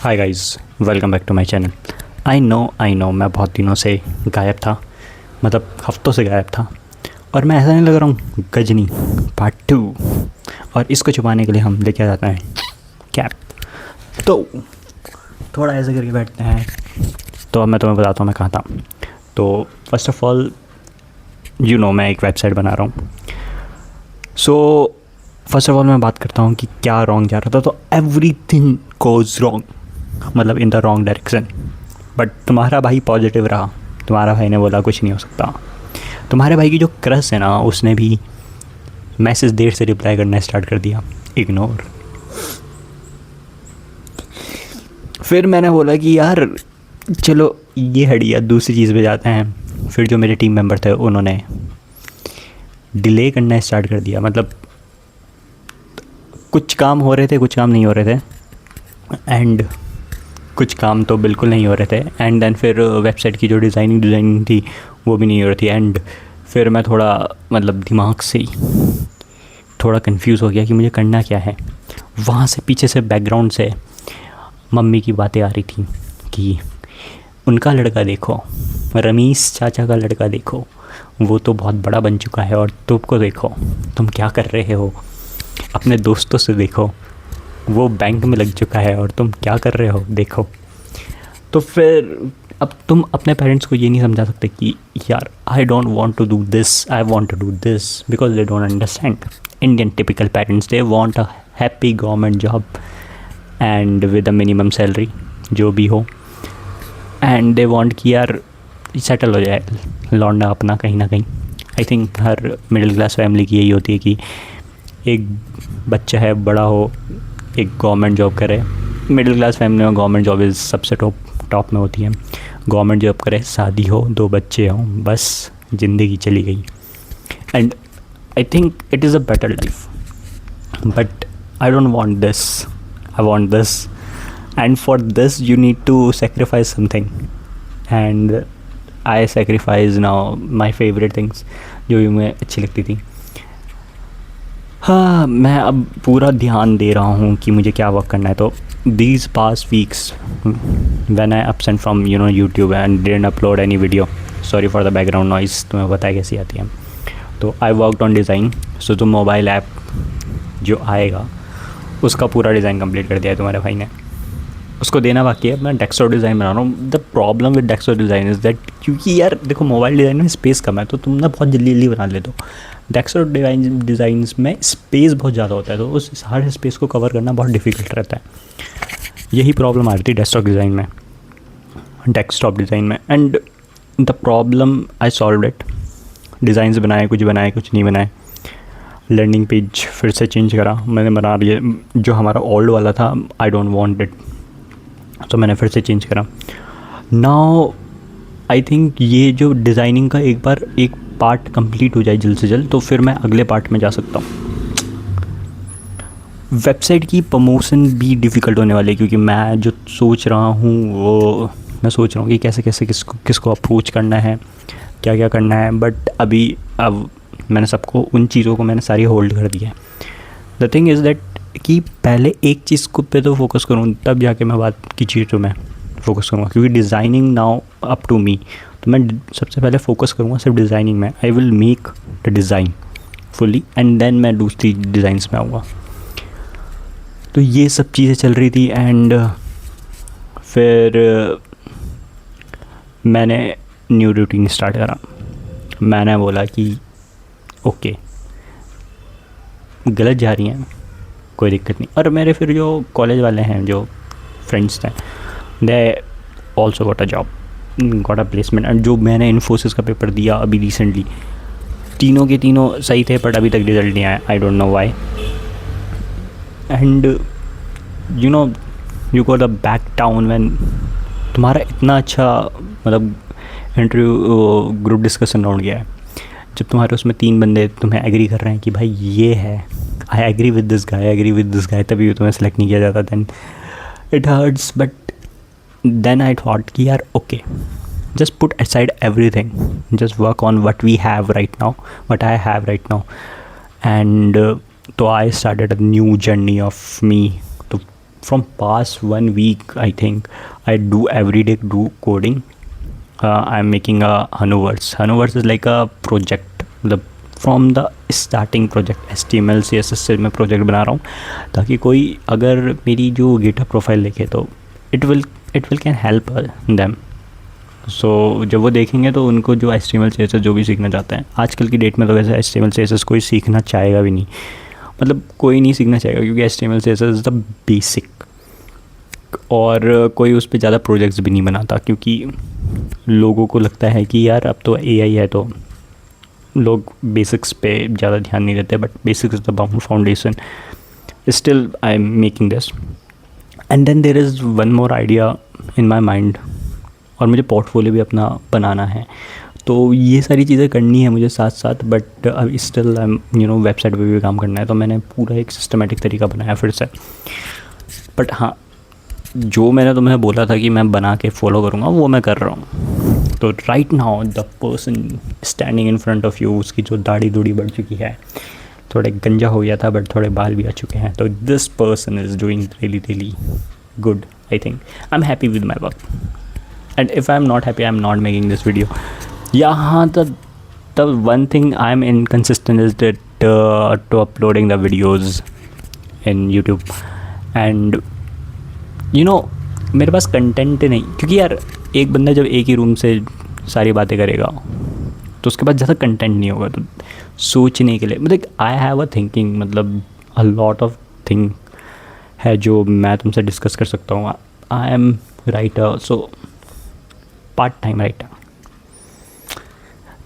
Hi guys, welcome back to my channel. I know मैं बहुत दिनों से गायब था, मतलब हफ्तों से गायब था। और मैं ऐसा नहीं लग रहा हूँ। गजनी पार्ट 2, और इसको छुपाने के लिए हम लेके आ जाते हैं कैप। तो थोड़ा ऐसे करके बैठते हैं। तो अब मैं तुम्हें बताता हूँ मैं कहाँ था। तो फर्स्ट ऑफ ऑल मैं एक वेबसाइट बना रहा हूँ। सो फर्स्ट ऑफ ऑल मैं बात करता हूँ कि क्या रॉन्ग जा रहा था। तो एवरीथिंग गोज़ रॉन्ग, मतलब in the wrong direction. But तुम्हारा भाई पॉजिटिव रहा। तुम्हारा भाई ने बोला कुछ नहीं हो सकता। तुम्हारे भाई की जो क्रश है ना, उसने भी मैसेज देर से रिप्लाई करना स्टार्ट कर दिया, इग्नोर। फिर मैंने बोला कि यार चलो ये हटिया, दूसरी चीज़ पे जाते हैं। फिर जो मेरे टीम मेंबर थे उन्होंने डिले करना स्टार्ट कर दिया। मतलब कुछ काम हो रहे थे, कुछ काम नहीं हो रहे थे, एंड कुछ काम तो बिल्कुल नहीं हो रहे थे। एंड देन फिर वेबसाइट की जो डिज़ाइनिंग थी वो भी नहीं हो रही थी। एंड फिर मैं थोड़ा मतलब दिमाग से ही थोड़ा कंफ्यूज हो गया कि मुझे करना क्या है। वहाँ से पीछे से बैकग्राउंड से मम्मी की बातें आ रही थी कि उनका लड़का देखो, रमीश चाचा का लड़का देखो, वो तो बहुत बड़ा बन चुका है, और तुमको देखो तुम क्या कर रहे हो। अपने दोस्तों से देखो, वो बैंक में लग चुका है और तुम क्या कर रहे हो, देखो। तो फिर अब तुम अपने पेरेंट्स को ये नहीं समझा सकते कि यार I don't want to do this, I want to do this, because they don't understand. Indian typical parents, they want a happy government job and with a minimum salary जो भी हो। एंड दे वांट कि यार settle हो जाए लौंडा अपना कहीं ना कहीं। I think her middle class family की यही होती है कि एक बच्चा है, बड़ा हो, एक गवर्नमेंट जॉब करे। मिडिल क्लास फैमिली में गवर्नमेंट जॉब इज़ सबसे टॉप में होती है। गवर्नमेंट जॉब करे, शादी हो, 2 बच्चे हों, बस ज़िंदगी चली गई। And I think it is a better life, but I don't want this, I want this. And for this you need to sacrifice something, and I sacrifice now my favourite things जो भी मुझे अच्छी लगती थी। हाँ, मैं अब पूरा ध्यान दे रहा हूँ कि मुझे क्या वर्क करना है। तो these past weeks when I absent from YouTube and didn't upload any video, sorry for the background noise, तुम्हें पता है कैसी आती है। तो आई वर्कड ऑन डिज़ाइन। सो जो मोबाइल ऐप जो आएगा उसका पूरा डिज़ाइन कंप्लीट कर दिया है तुम्हारे भाई ने। उसको देना बाकी है। मैं डेस्कटॉप डिज़ाइन बना रहा हूँ। The problem with desktop design is that, क्योंकि यार देखो मोबाइल डिज़ाइन में स्पेस कम है, तो तुम ना बहुत जल्दी जल्दी बना लेते हो। डेस्कटॉप डिज़ाइंस में स्पेस बहुत ज़्यादा होता है, तो उस हर स्पेस को कवर करना बहुत डिफ़िकल्ट रहता है। यही प्रॉब्लम आ रही थी डेस्कटॉप डिज़ाइन में। And the problem I solve it. Designs बनाए, कुछ नहीं बनाए। लैंडिंग पेज फिर से चेंज करा मैंने, बना लिया। जो हमारा ओल्ड वाला था, आई डोंट वांट इट, तो मैंने फिर से चेंज करा। नाउ आई थिंक ये जो डिज़ाइनिंग का एक पार्ट कंप्लीट हो जाए जल्द से जल्द, तो फिर मैं अगले पार्ट में जा सकता हूँ। वेबसाइट की प्रमोशन भी डिफ़िकल्ट होने वाली है, क्योंकि मैं जो सोच रहा हूँ वो मैं सोच रहा हूँ कि कैसे कैसे किसको अप्रोच करना है, क्या क्या करना है। बट अब मैंने सबको, उन चीज़ों को मैंने सारी होल्ड कर दिया है। द थिंग इज़ दैट कि पहले एक चीज़ को पे तो फोकस करूँ, तब जाके मैं बात की चीज़ों में फोकस करूँगा, क्योंकि designing now up to me. तो मैं सबसे पहले फोकस करूँगा सिर्फ डिज़ाइनिंग में। I will make the design fully and then मैं दूसरी डिज़ाइंस में आऊँगा। तो ये सब चीज़ें चल रही थी। एंड फिर मैंने न्यू रूटीन स्टार्ट करा। मैंने बोला कि ओके, गलत जा रही हैं, कोई दिक्कत नहीं। और मेरे फिर जो कॉलेज वाले हैं, जो फ्रेंड्स थे, they also got a job, got a placement. And जो मैंने इन्फोसिस का पेपर दिया अभी रिसेंटली, तीनों के तीनों सही थे, बट अभी तक रिजल्ट नहीं आया। I don't know why. And you got a back down when तुम्हारा इतना अच्छा मतलब इंटरव्यू ग्रुप डिस्कशन राउंड गया है, जब तुम्हारे उसमें 3 बंदे तुम्हें एग्री कर रहे हैं कि भाई ये है, I agree with this guy, तभी तुम्हें सेलेक्ट नहीं किया जाता। Then it hurts, but then I thought कि यार okay, just put aside everything, just work on what we have right now, what I have right now. And तो I started a new journey of me. तो from past 1 week, I think I do every day do coding. I'm making a Hanuverse. Hanuverse is like a project, मतलब from the starting project HTML CSS से मैं project बना रहा हूँ, ताकि कोई अगर मेरी जो गिटहब प्रोफाइल देखे तो it will can help them. So जब वो देखेंगे तो उनको जो HTML CSS जो भी सीखना चाहते हैं, आजकल की डेट में तो वैसे HTML CSS कोई सीखना चाहेगा भी नहीं, मतलब कोई नहीं सीखना चाहेगा, क्योंकि HTML CSS is the basic. और कोई उस पर ज़्यादा प्रोजेक्ट्स भी नहीं बनाता, क्योंकि लोगों को लगता है कि यार अब तो AI है तो लोग बेसिक्स पे ज़्यादा ध्यान नहीं देते. But basics is the foundation. Still I am making this. And then there is one more idea in my mind, और मुझे पोर्टफोलियो भी अपना बनाना है. तो ये सारी चीज़ें करनी है मुझे साथ साथ. बट अब स्टिल आई एम वेबसाइट पे भी काम करना है, तो मैंने पूरा एक सिस्टमेटिक तरीका बनाया फिर से. बट हाँ, जो मैंने तुम्हें बोला था कि मैं बना के फॉलो करूँगा वो मैं कर रहा हूँ. तो right now the person standing in front of you, उसकी जो दाढ़ी दूढ़ी बढ़ चुकी है, थोड़े गंजा हो गया था बट थोड़े बाल भी आ चुके हैं. तो this person is doing really good. I think I am happy with my work. And if I am not happy, I am not making this video. हाँ, the one thing I am inconsistent is that to uploading the videos in YouTube. And मेरे पास content नहीं, क्योंकि यार एक बंदा जब एक ही रूम से सारी बातें करेगा तो उसके पास ज़्यादा कंटेंट नहीं होगा. तो सोचने के लिए मतलब आई हैव अ थिंकिंग, मतलब अ लॉट ऑफ थिंग है जो मैं तुमसे डिस्कस कर सकता हूँ. I am writer, so part time writer.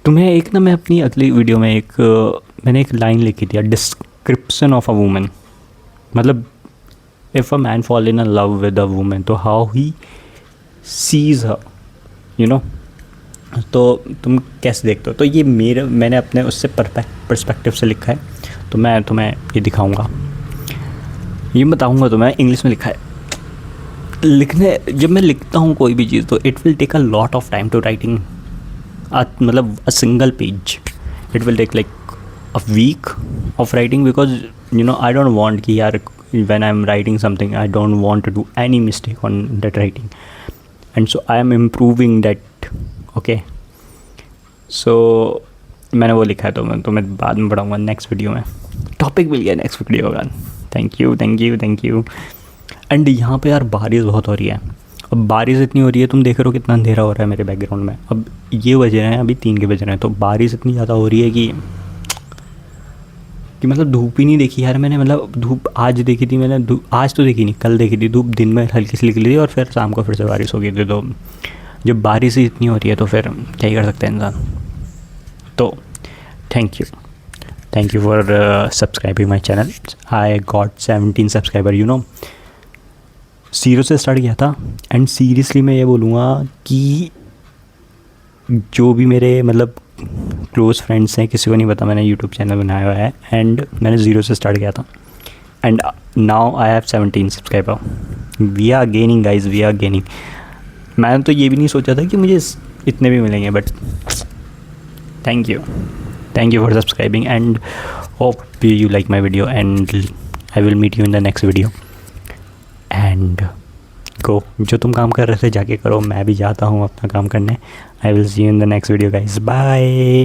तुम्हें एक ना, मैं अपनी अगली वीडियो में मैंने एक लाइन लिखी थी, डिस्क्रिप्शन ऑफ अ वूमन. मतलब if a man fall in a love with a woman, तो हाउ ही सीज हर, तो तुम कैसे देखते हो. तो ये मैंने अपने उससे पर्सपेक्टिव से लिखा है. तो मैं तुम्हें ये दिखाऊंगा, ये बताऊंगा तुम्हें. इंग्लिश में लिखा है. जब मैं लिखता हूँ कोई भी चीज़, तो it will take a lot of time to writing मतलब a single page. It will take like a week of writing, because I don't want कि यार when I'm writing something, I don't want to do any mistake on that writing, and so I am improving that. Okay, so मैंने वो लिखा है, तो मैं तुम्हें बाद में पढ़ाऊँगा नेक्स्ट वीडियो में. टॉपिक मिल गया नेक्स्ट वीडियो का. Thank you. एंड यहाँ पे यार बारिश बहुत हो रही है. अब बारिश इतनी हो रही है, तुम देख रहे हो कितना अंधेरा हो रहा है मेरे बैकग्राउंड में. अब ये बज रहे हैं, अभी 3 के बज रहे हैं, तो बारिश इतनी ज़्यादा हो रही है कि मतलब धूप ही नहीं देखी यार मैंने. मतलब धूप आज देखी थी मैंने, आज तो देखी नहीं, कल देखी थी धूप. दिन में हल्की सी निकली थी और फिर शाम को फिर से बारिश हो गई थी. तो जब बारिश ही इतनी हो रही है तो फिर क्या ही कर सकते हैं इंसान. तो thank you for subscribing my channel. I got 17 subscriber. 0 से स्टार्ट किया था. एंड सीरियसली मैं ये बोलूँगा कि जो भी मेरे मतलब क्लोज़ फ्रेंड्स हैं, किसी को नहीं पता मैंने यूट्यूब चैनल बनाया हुआ है. एंड मैंने 0 से स्टार्ट किया था. And now I have 17 subscriber. We are gaining guys, we are gaining. मैंने तो ये भी नहीं सोचा था कि मुझे इतने भी मिलेंगे. But thank you for subscribing. And hope you like my video. And I will meet you in the next video. And go, जो तुम काम कर रहे थे जाके करो. मैं भी जाता हूँ अपना काम करने. I will see you in the next video guys. Bye.